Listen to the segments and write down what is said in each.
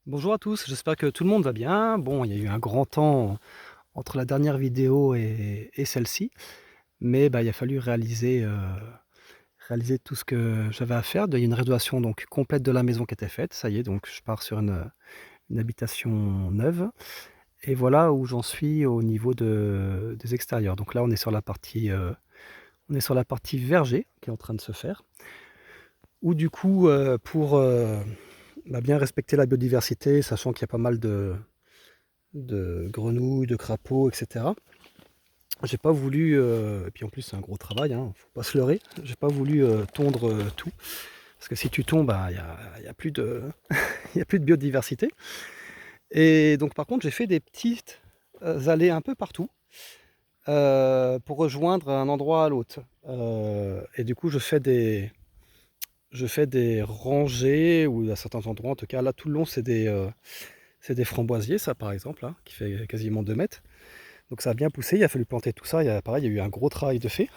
Bonjour à tous, j'espère que tout le monde va bien. Bon, il y a eu un grand temps entre la dernière vidéo et celle-ci, mais il a fallu réaliser tout ce que j'avais à faire. Il y a une rénovation donc complète de la maison qui était faite, ça y est, donc je pars sur une habitation neuve et voilà où j'en suis au niveau des extérieurs. Donc là, on est sur la partie verger qui est en train de se faire, où du coup, pour bien respecter la biodiversité, sachant qu'il y a pas mal de grenouilles, de crapauds, etc. J'ai pas voulu, et puis en plus c'est un gros travail, hein, faut pas se leurrer, j'ai pas voulu tondre tout, parce que si tu tombes, y a plus de, y a plus de biodiversité. Et donc par contre j'ai fait des petites allées un peu partout pour rejoindre un endroit à l'autre. Et du coup je fais des rangées, ou à certains endroits, en tout cas là tout le long c'est des framboisiers, ça par exemple, hein, qui fait quasiment 2 mètres. Donc ça a bien poussé, il a fallu planter tout ça, pareil, il y a eu un gros travail de fait.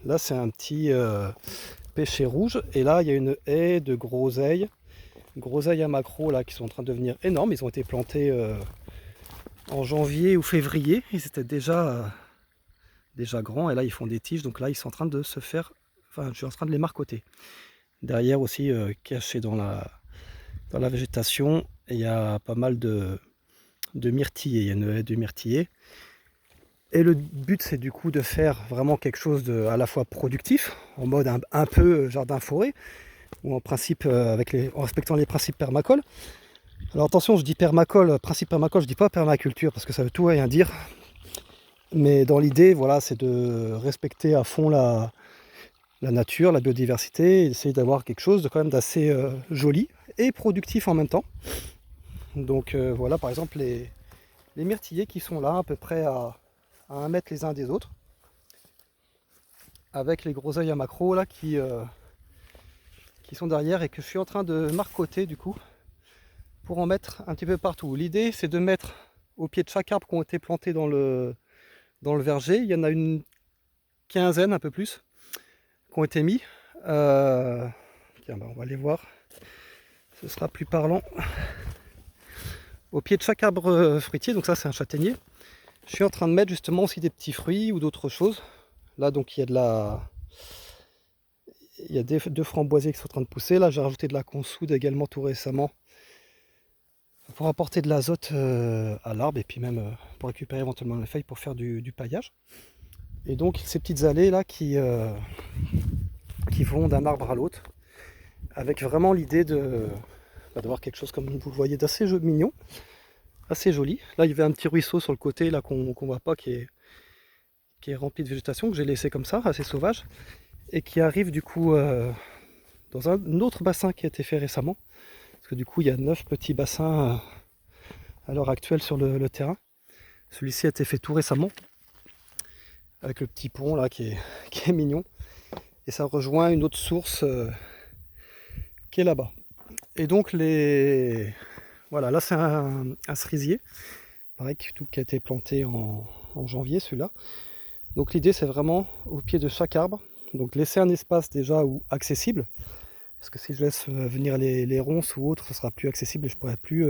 Là c'est un petit pêcher rouge, et là il y a une haie de groseilles à macro là, qui sont en train de devenir énormes. Ils ont été plantés en janvier ou février, ils étaient déjà grands, et là ils font des tiges, donc là ils sont en train de se faire, enfin je suis en train de les marcoter. Derrière aussi, caché dans la végétation, il y a pas mal de myrtillers, il y a une haie de myrtillers. Et le but, c'est du coup de faire vraiment quelque chose de à la fois productif, en mode un peu jardin-forêt, ou en principe en respectant les principes permacoles. Alors attention, je dis permacole, principe permacole, je dis pas permaculture parce que ça veut tout et rien dire. Mais dans l'idée, voilà, c'est de respecter à fond la nature, la biodiversité, et d'essayer d'avoir quelque chose de quand même d'assez joli et productif en même temps. Donc voilà, par exemple les myrtillers qui sont là, à peu près à 1 mètre les uns des autres, avec les groseilles à macro là qui sont derrière et que je suis en train de marcoter du coup pour en mettre un petit peu partout. L'idée c'est de mettre au pied de chaque arbre qui ont été plantés dans le verger. Il y en a une quinzaine, un peu plus, qui ont été mis. Tiens, on va les voir, ce sera plus parlant. Au pied de chaque arbre fruitier, donc ça c'est un châtaignier, je suis en train de mettre justement aussi des petits fruits ou d'autres choses. Là donc il y a deux framboisiers qui sont en train de pousser. Là j'ai rajouté de la consoude également tout récemment pour apporter de l'azote à l'arbre, et puis même pour récupérer éventuellement les feuilles pour faire du paillage. Et donc ces petites allées là qui vont d'un arbre à l'autre, avec vraiment l'idée d'avoir quelque chose, comme vous le voyez, d'assez mignon, assez joli. Là il y avait un petit ruisseau sur le côté là qu'on voit pas, qui est rempli de végétation, que j'ai laissé comme ça, assez sauvage, et qui arrive du coup dans un autre bassin qui a été fait récemment, parce que du coup il y a 9 petits bassins à l'heure actuelle sur le terrain. Celui-ci a été fait tout récemment, avec le petit pont là qui est mignon, et ça rejoint une autre source qui est là-bas. Et donc voilà, là c'est un cerisier, pareil, tout qui a été planté en janvier, celui-là. Donc l'idée c'est vraiment au pied de chaque arbre, donc laisser un espace déjà accessible, parce que si je laisse venir les ronces ou autres, ce sera plus accessible et je pourrai plus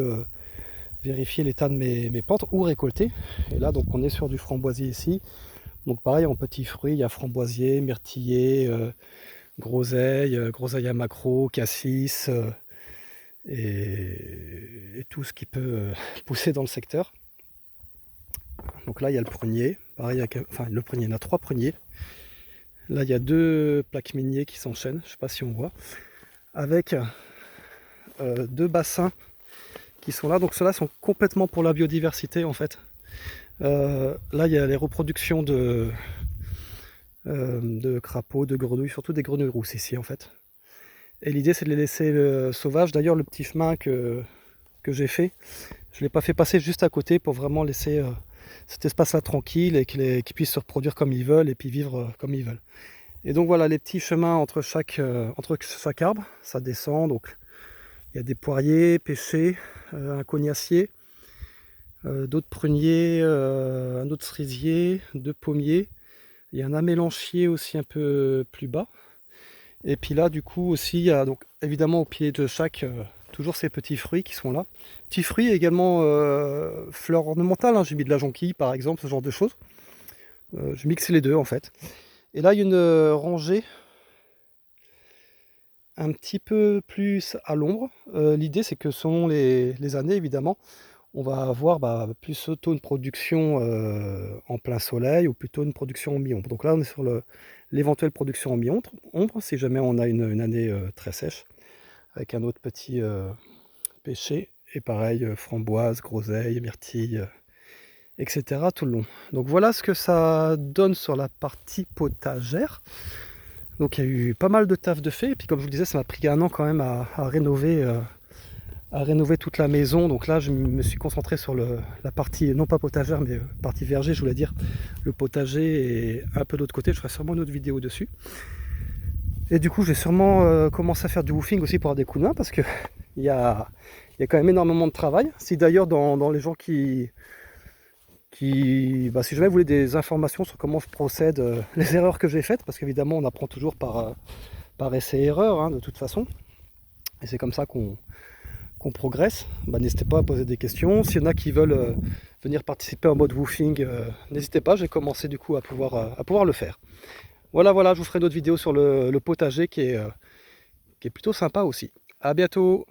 vérifier l'état de mes plantes ou récolter. Et là donc on est sur du framboisier ici. Donc pareil, en petits fruits, il y a framboisier, myrtiller, groseille à macro, cassis, et tout ce qui peut pousser dans le secteur. Donc là il y a le prunier, pareil, enfin le prunier, il y en a 3 pruniers. Là il y a 2 plaques miniers qui s'enchaînent, je ne sais pas si on voit, avec 2 bassins qui sont là. Donc ceux-là sont complètement pour la biodiversité en fait. Là il y a les reproductions de crapauds, de grenouilles, surtout des grenouilles rousses ici en fait. Et l'idée c'est de les laisser sauvages. D'ailleurs le petit chemin que j'ai fait, je ne l'ai pas fait passer juste à côté pour vraiment laisser cet espace là tranquille, et qu'ils puissent se reproduire comme ils veulent et puis vivre comme ils veulent. Et donc voilà les petits chemins entre chaque arbre, ça descend. Donc il y a des poiriers, pêchers, un cognacier, d'autres pruniers, un autre cerisier, 2 pommiers. Il y a un amélanchier aussi un peu plus bas. Et puis là, du coup, aussi, il y a donc évidemment au pied de toujours ces petits fruits qui sont là. Petits fruits également fleurs ornementales, hein. J'ai mis de la jonquille par exemple, ce genre de choses. Je mixe les deux en fait. Et là il y a une rangée un petit peu plus à l'ombre. L'idée c'est que selon les années évidemment, on va avoir plutôt une production en plein soleil ou plutôt une production en mi-ombre. Donc là on est sur l'éventuelle production en mi-ombre, si jamais on a une année très sèche, avec un autre petit pêcher, et pareil, framboise, groseille, myrtille, etc. tout le long. Donc voilà ce que ça donne sur la partie potagère. Donc il y a eu pas mal de taf de fait, et puis comme je vous le disais, ça m'a pris un an quand même à rénover toute la maison. Donc là je me suis concentré sur la partie, non pas potagère, mais partie verger, je voulais dire, le potager, et un peu d'autre côté, je ferai sûrement une autre vidéo dessus. Et du coup je vais sûrement commencer à faire du woofing aussi pour avoir des coups de main, parce que il y a quand même énormément de travail. Si d'ailleurs dans les gens si jamais vous voulez des informations sur comment je procède, les erreurs que j'ai faites, parce qu'évidemment on apprend toujours par essai et erreur, hein, de toute façon, et c'est comme ça qu'on progresse, n'hésitez pas à poser des questions. S'il y en a qui veulent venir participer en mode woofing, n'hésitez pas, j'ai commencé du coup à pouvoir le faire. Voilà, je vous ferai une autre vidéo sur le potager qui est plutôt sympa aussi. À bientôt!